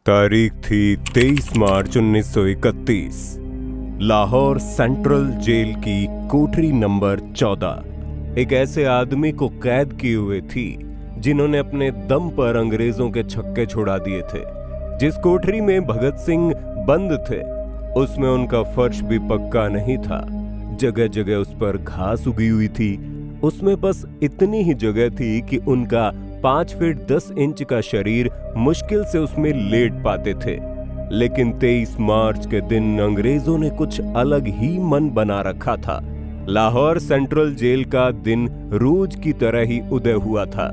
तारीख थी 23 मार्च 1931। Lahore central jail की कोठरी नंबर 14 एक ऐसे आदमी को कैद किए हुए थी जिन्होंने अपने दम पर अंग्रेजों के छक्के छुड़ा दिए थे। जिस कोठरी में भगत सिंह बंद थे उसमें उनका फर्श भी पक्का नहीं था। जगह जगह उस पर घास उगी हुई थी। उसमें बस इतनी ही जगह थी कि उनका 5 फीट 10 इंच का शरीर मुश्किल से उसमें लेट पाते थे। लेकिन 23 मार्च के दिन अंग्रेजों ने कुछ अलग ही मन बना रखा था। लाहौर सेंट्रल जेल का दिन रोज की तरह ही उदय हुआ था।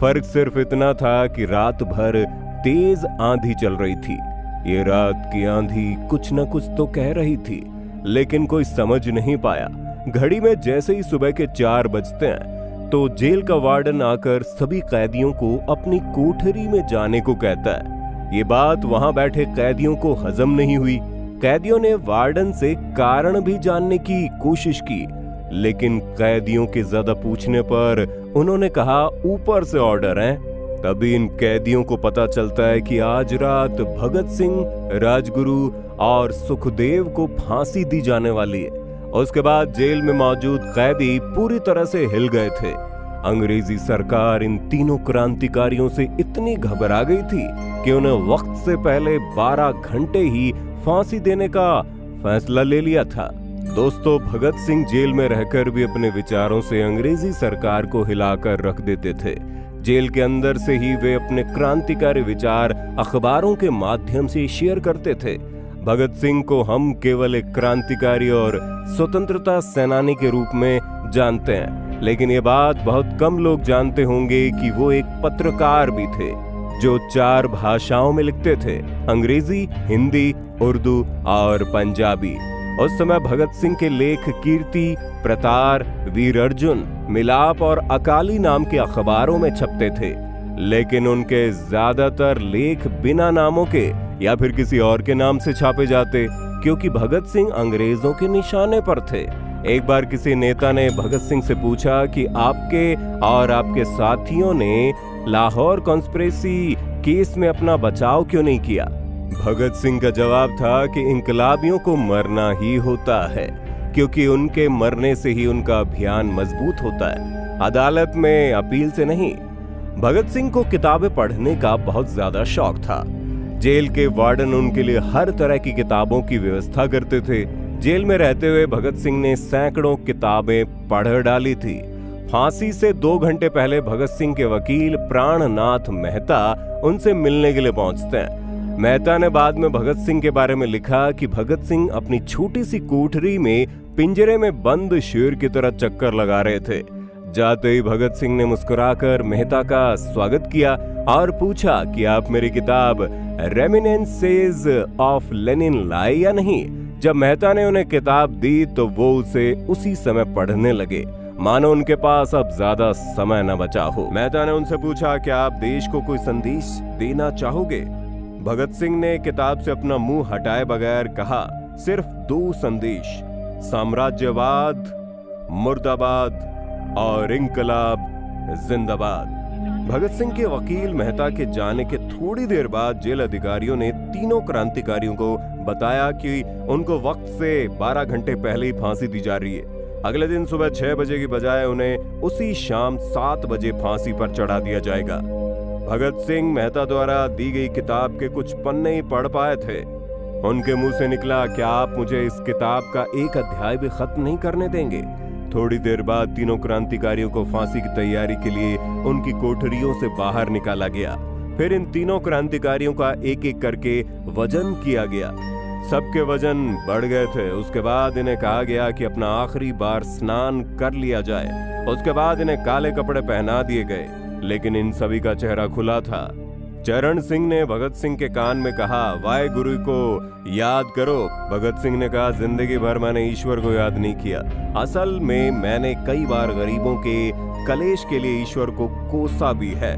फर्क सिर्फ इतना था कि रात भर तेज आंधी चल रही थी। ये रात की आंधी कुछ न कुछ तो कह रही थी, लेकिन कोई समझ नहीं पाया। घड़ी में जैसे ही सुबह के 4 बजते हैं तो जेल का वार्डन आकर सभी कैदियों को अपनी कोठरी में जाने को कहता है। ये बात वहां बैठे कैदियों को हजम नहीं हुई। कैदियों ने वार्डन से कारण भी जानने की कोशिश की, लेकिन कैदियों के ज्यादा पूछने पर उन्होंने कहा ऊपर से ऑर्डर है। तभी इन कैदियों को पता चलता है कि आज रात भगत सिंह, राजगुरु और सुखदेव को फांसी दी जाने वाली है। उसके बाद जेल में मौजूद कैदी पूरी तरह से हिल गए थे। अंग्रेजी सरकार इन तीनों क्रांतिकारियों से इतनी घबरा गई थी कि उन्हें वक्त से पहले 12 घंटे ही फांसी देने का फैसला ले लिया था। दोस्तों, भगत सिंह जेल में रहकर भी अपने विचारों से अंग्रेजी सरकार को हिलाकर रख देते थे। जेल के अंदर से ही वे अपने क्रांतिकारी विचार अखबारों के माध्यम से शेयर करते थे। भगत सिंह को हम केवल एक क्रांतिकारी और स्वतंत्रता सेनानी के रूप में जानते हैं, लेकिन ये बात बहुत कम लोग जानते होंगे कि वो एक पत्रकार भी थे जो 4 भाषाओं में लिखते थे, अंग्रेजी, हिंदी, उर्दू और पंजाबी। उस समय भगत सिंह के लेख कीर्ति, प्रतार, वीर अर्जुन, मिलाप और अकाली नाम के अखबारों में छपते थे, लेकिन उनके ज्यादातर लेख बिना नामों के या फिर किसी और के नाम से छापे जाते, क्योंकि भगत सिंह अंग्रेजों के निशाने पर थे। एक बार किसी नेता ने भगत सिंह से पूछा कि आपके और आपके साथियों ने लाहौर कॉन्स्पिरेसी केस में अपना बचाव क्यों नहीं किया। भगत सिंह का जवाब था कि इंकलाबियों को मरना ही होता है, क्योंकि उनके मरने से ही उनका अभियान मजबूत होता है, अदालत में अपील से नहीं। भगत सिंह को किताबें पढ़ने का बहुत ज्यादा शौक था। जेल के वार्डन उनके लिए हर तरह की किताबों की व्यवस्था करते थे। जेल में रहते हुए भगत सिंह ने सैकड़ों किताबें पढ़ डाली थी। फांसी से 2 घंटे पहले भगत सिंह के वकील प्राणनाथ मेहता उनसे मिलने के लिए पहुंचते हैं। मेहता ने बाद में भगत सिंह के बारे में लिखा कि भगत सिंह अपनी छोटी सी कोठरी में पिंजरे में बंद शेर की तरह चक्कर लगा रहे थे। जाते ही भगत सिंह ने मुस्कुराकर मेहता का स्वागत किया और पूछा कि आप मेरी किताब रेमिनेंसेस ऑफ लेनिन लाए या नहीं। जब मेहता ने उन्हें किताब दी तो वो उसे उसी समय पढ़ने लगे, मानो उनके पास अब ज्यादा समय न बचा हो। मेहता ने उनसे पूछा, क्या आप देश को कोई संदेश देना चाहोगे? भगत सिंह ने किताब से अपना मुंह हटाए बगैर कहा, सिर्फ 2 संदेश, साम्राज्यवाद मुर्दाबाद और इंकलाब जिंदाबाद। भगत सिंह के वकील मेहता के जाने के थोड़ी देर बाद जेल अधिकारियों ने तीनों क्रांतिकारियों को बताया कि उनको वक्त से 12 घंटे पहले ही फांसी दी जा रही है। अगले दिन सुबह 6 बजे की बजाय उन्हें उसी शाम 7 बजे फांसी पर चढ़ा दिया जाएगा। भगत सिंह मेहता द्वारा दी गई किताब के कुछ पन्ने ही पढ़ पाए थे। उनके मुंह से निकला, क्या आप मुझे इस किताब का एक अध्याय भी खत्म नहीं करने देंगे? थोड़ी देर बाद तीनों क्रांतिकारियों को फांसी की तैयारी के लिए उनकी कोठरियों से बाहर निकाला गया। फिर इन तीनों क्रांतिकारियों का एक एक करके वजन किया गया। सबके वजन बढ़ गए थे। उसके बाद इन्हें कहा गया कि अपना आखिरी बार स्नान कर लिया जाए। उसके बाद इन्हें काले कपड़े पहना दिए गए, लेकिन इन सभी का चेहरा खुला था। चरण सिंह ने भगत सिंह के कान में कहा, वाहे गुरु को याद करो। भगत सिंह ने कहा, जिंदगी भर मैंने ईश्वर को याद नहीं किया। असल में मैंने कई बार गरीबों के कलेश के लिए ईश्वर को कोसा भी है।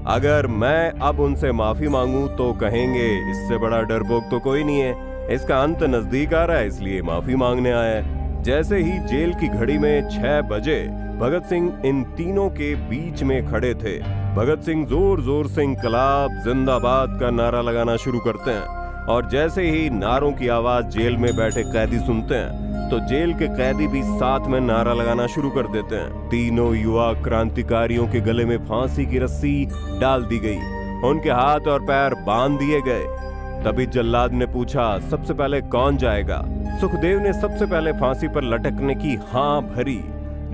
अगर मैं अब उनसे माफी मांगूं तो कहेंगे इससे बड़ा डरपोक तो कोई नहीं है। इसका अंत नजदीक आ रहा है, इसलिए माफी मांगने आया है। जैसे ही जेल की घड़ी में 6 बजे भगत सिंह इन तीनों के बीच में खड़े थे, भगत सिंह जोर जोर से इंकलाब जिंदाबाद का नारा लगाना शुरू करते हैं और जैसे ही नारों की आवाज जेल में बैठे कैदी सुनते हैं तो जेल के कैदी भी साथ में नारा लगाना शुरू कर देते हैं। तीनों युवा क्रांतिकारियों के गले में फांसी की रस्सी डाल दी गई, उनके हाथ और पैर बांध दिए गए। तभी जल्लाद ने पूछा, सबसे पहले कौन जाएगा? सुखदेव ने सबसे पहले फांसी पर लटकने की हां भरी।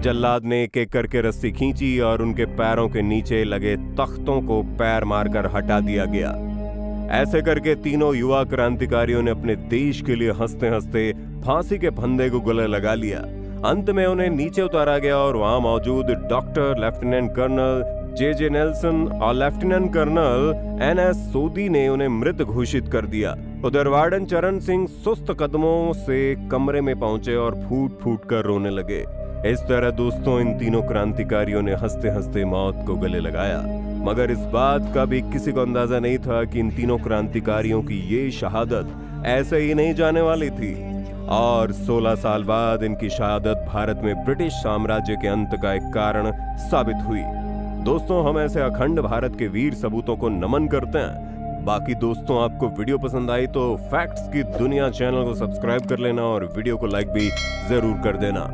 जल्लाद ने एक एक करके रस्सी खींची और उनके पैरों के नीचे लगे तख्तों को पैर मारकर हटा दिया गया। ऐसे करके तीनों युवा क्रांतिकारियों ने अपने देश के लिए हंसते हंसते फांसी के फंदे को गले लगा लिया। अंत में उन्हें नीचे उतारा गया और वहां मौजूद doctor, lieutenant colonel J Nelson और लेफ्टिनेंट कर्नल एनएस सोदी ने उन्हें मृत घोषित कर दिया। उधर वार्डन चरण सिंह सुस्त कदमों से कमरे में पहुंचे और फूट फूट कर रोने लगे। इस तरह दोस्तों इन तीनों क्रांतिकारियों ने हंसते हंसते मौत को गले लगाया। मगर इस बात का भी किसी को अंदाजा नहीं था कि इन तीनों क्रांतिकारियों की ये शहादत ऐसे ही नहीं जाने वाली थी और 16 साल बाद इनकी शहादत भारत में ब्रिटिश साम्राज्य के अंत का एक कारण साबित हुई। दोस्तों, हम ऐसे अखंड भारत के वीर सपूतों को नमन करते हैं। बाकी दोस्तों, आपको वीडियो पसंद आई तो फैक्ट्स की दुनिया चैनल को सब्सक्राइब कर लेना और वीडियो को लाइक भी जरूर कर देना।